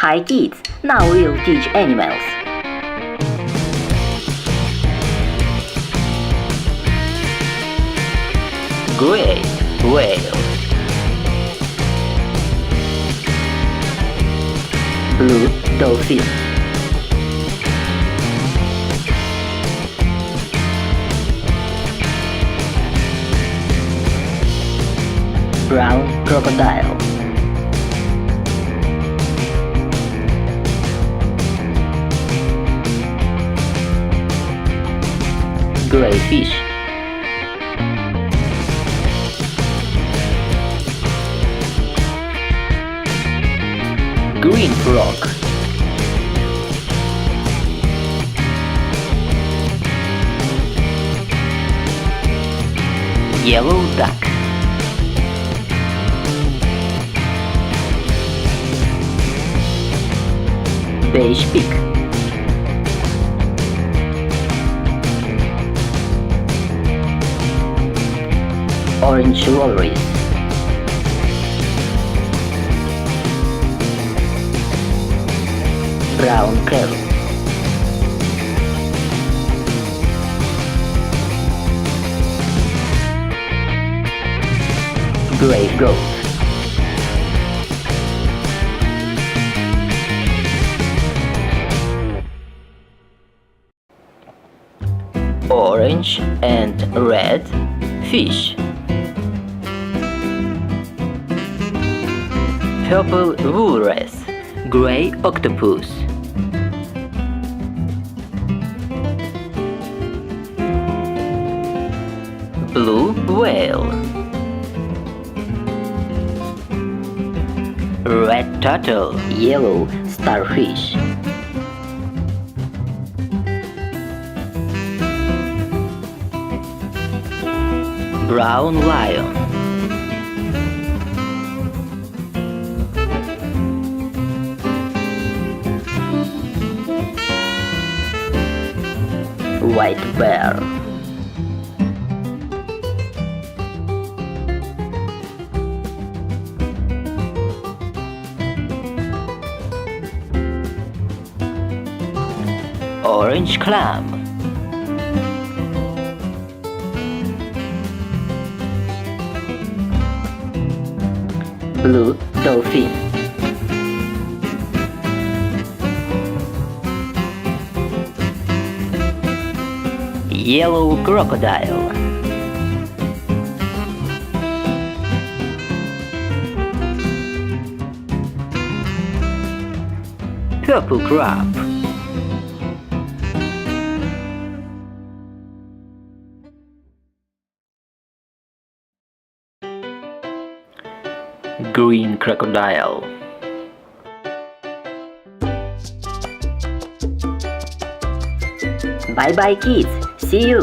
Hi kids, now we'll teach animals. Great whale. Blue dolphin. Brown crocodile. Gray fish. Green frog. Yellow duck. Beige pig. Orange walrus. Brown crow. Gray goat. Orange and red fish. Purple walrus. Gray octopus. Blue whale. Red turtle. Yellow starfish. Brown lion. White bear. Orange clam. Blue dolphin. Yellow crocodile. Purple crab. Green crocodile. Bye bye kids, see you!